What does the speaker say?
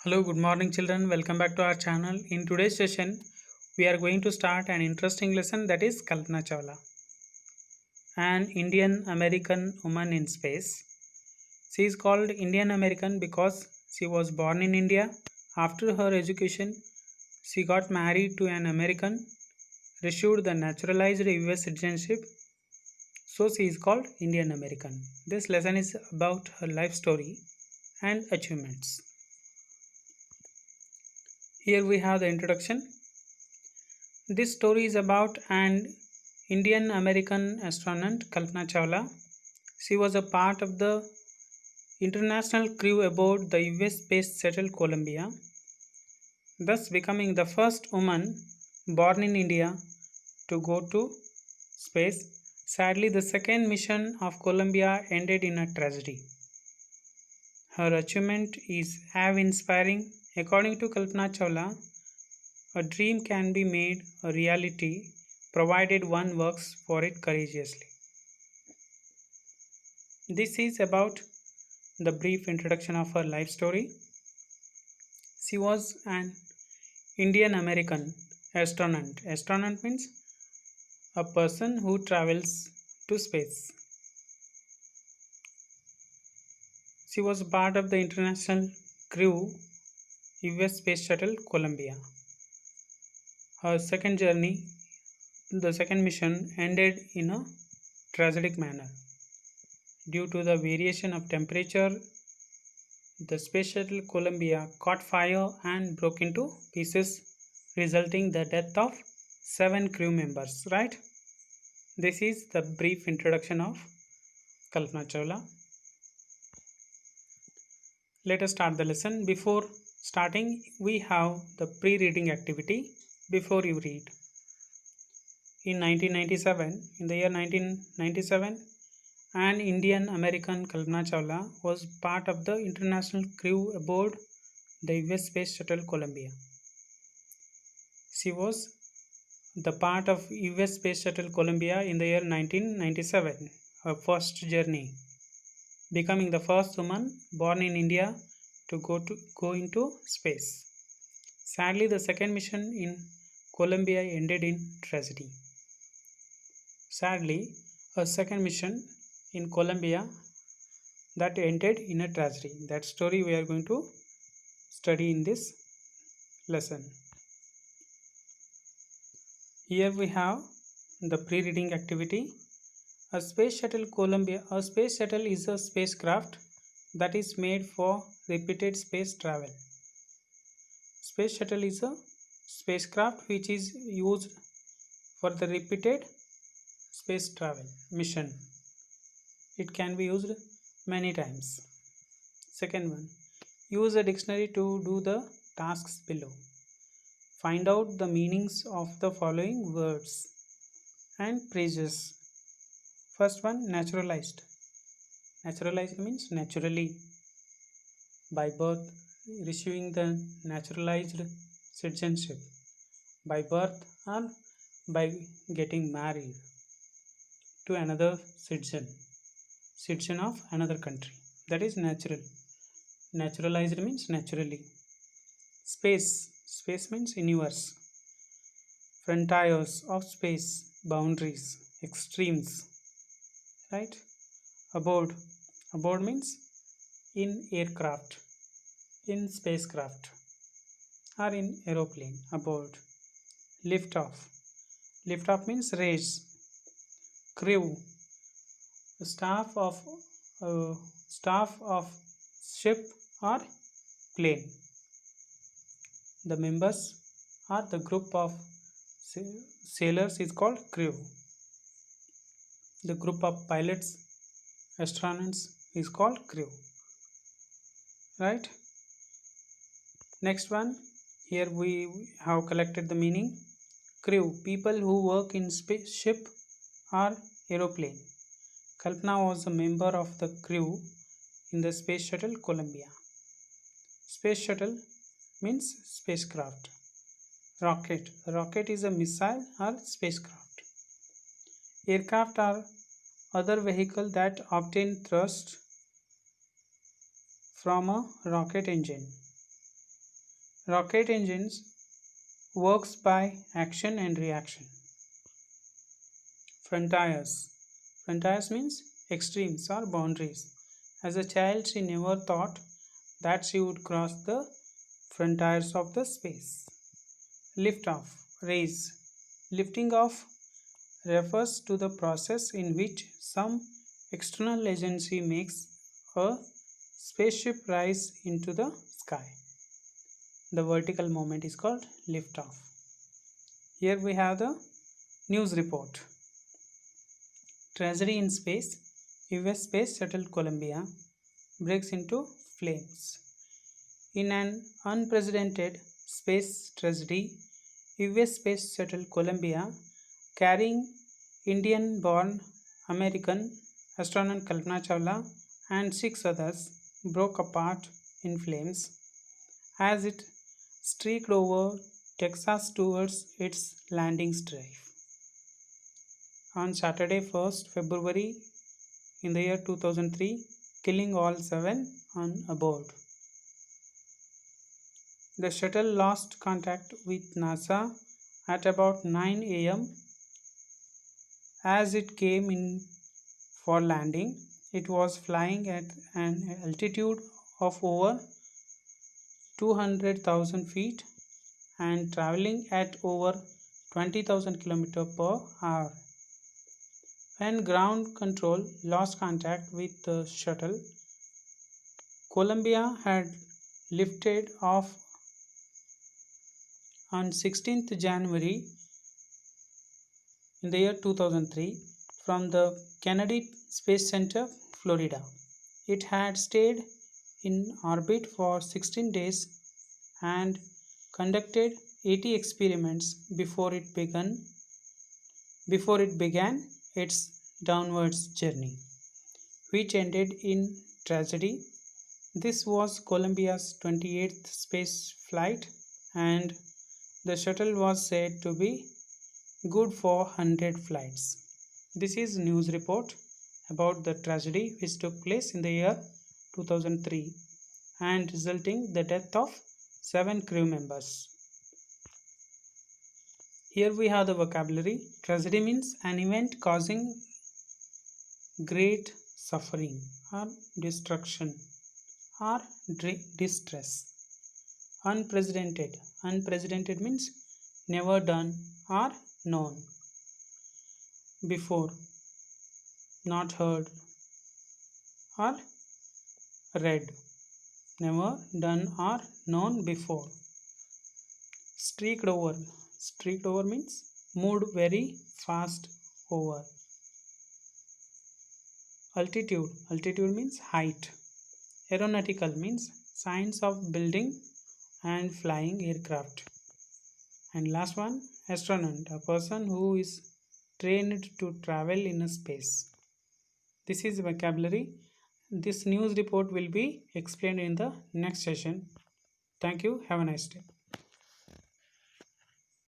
Hello, good morning, children. Welcome back to our channel. In today's session, we are going to start an interesting lesson that is Kalpana Chawla, an Indian American woman in space. She is called Indian American because she was born in India. After her education, she got married to an American, received the naturalized US citizenship, so she is called Indian American. This lesson is about her life story and achievements. Here we have the introduction. This story is about an Indian American astronaut, Kalpana Chawla. She was a part of the international crew aboard the US Space Shuttle Columbia, thus becoming the first woman born in India to go to space. Sadly, the second mission of Columbia ended in a tragedy. Her achievement is awe-inspiring. According to Kalpana Chawla, a dream can be made a reality provided one works for it courageously. This is about the brief introduction of her life story. She was an Indian American astronaut. Astronaut means a person who travels to space. She was part of the international crew US Space Shuttle Columbia. Her second journey, the second mission, ended in a tragic manner. Due to the variation of temperature, the Space Shuttle Columbia caught fire and broke into pieces, resulting the death of 7 crew members. Right? This is the brief introduction of Kalpana Chawla. Let us start the lesson. Before starting, we have the pre-reading activity. Before you read, in 1997, in the year 1997, an Indian American, Kalpana Chawla, was part of the international crew aboard the US Space Shuttle Columbia. She was the part of US Space Shuttle Columbia in the year 1997, her first journey, becoming the first woman born in India to go into space. Sadly, the second mission in Columbia ended in tragedy. Sadly, a second mission in Columbia that ended in a tragedy. That story we are going to study in this lesson. Here we have the pre-reading activity. A space shuttle Columbia. A space shuttle is a spacecraft that is made for repeated space travel. Space shuttle is a spacecraft which is used for the repeated space travel mission. It can be used many times. Second one, use a dictionary to do the tasks below. Find out the meanings of the following words and phrases. First one, naturalized. Naturalized means naturally, by birth, receiving the naturalized citizenship, by birth or by getting married to another citizen of another country. That is natural. Naturalized means naturally. Space means universe. Frontiers of space, boundaries, extremes. Right? Aboard. Aboard means in aircraft, in spacecraft, or in aeroplane. Aboard. Lift off. Lift off means raise. Crew. Staff of uh, staff of ship or plane. The members or the group of sailors is called crew. The group of pilots, astronauts is called crew. Right? Next one, here we have collected the meaning. Crew, people who work in spaceship or aeroplane. Kalpana was a member of the crew in the Space Shuttle Columbia. Space Shuttle means spacecraft. Rocket. Rocket is a missile or spacecraft. Aircraft are other vehicle that obtain thrust from a rocket engine. Rocket engines works by action and reaction. Frontiers. Frontiers means extremes or boundaries. As a child, she never thought that she would cross the frontiers of the space. Lift off. Raise. Lifting off refers to the process in which some external agency makes a spaceship rise into the sky. The vertical movement is called lift off. Here we have the news report. Tragedy in space. US Space Shuttle Columbia breaks into flames. In an unprecedented space tragedy, US Space Shuttle Columbia, carrying Indian-born American astronaut Kalpana Chawla and 6 others, broke apart in flames as it streaked over Texas towards its landing stripe. On Saturday, 1st February in the year 2003, killing all 7 on aboard. The shuttle lost contact with NASA at about 9 am. As it came in for landing, it was flying at an altitude of over 200,000 feet and traveling at over 20,000 km per hour. When ground control lost contact with the shuttle, Columbia had lifted off on 16th January in the year 2003 from the Kennedy Space Center, Florida. It had stayed in orbit for 16 days and conducted 80 experiments before it began its downwards journey, which ended in tragedy. This was Columbia's 28th space flight, and the shuttle was said to be good for 100 flights. This is news report about the tragedy which took place in the year 2003 and resulting the death of 7 crew members. Here we have the vocabulary. Tragedy means an event causing great suffering or destruction or distress. Unprecedented. Unprecedented means never done or known before, not heard or read, never done or known before. Streaked over. Streaked over means moved very fast over. Altitude. Altitude means height. Aeronautical means science of building and flying aircraft. And last one, astronaut, a person who is trained to travel in a space. This is vocabulary. This news report will be explained in the next session. Thank you. Have a nice day.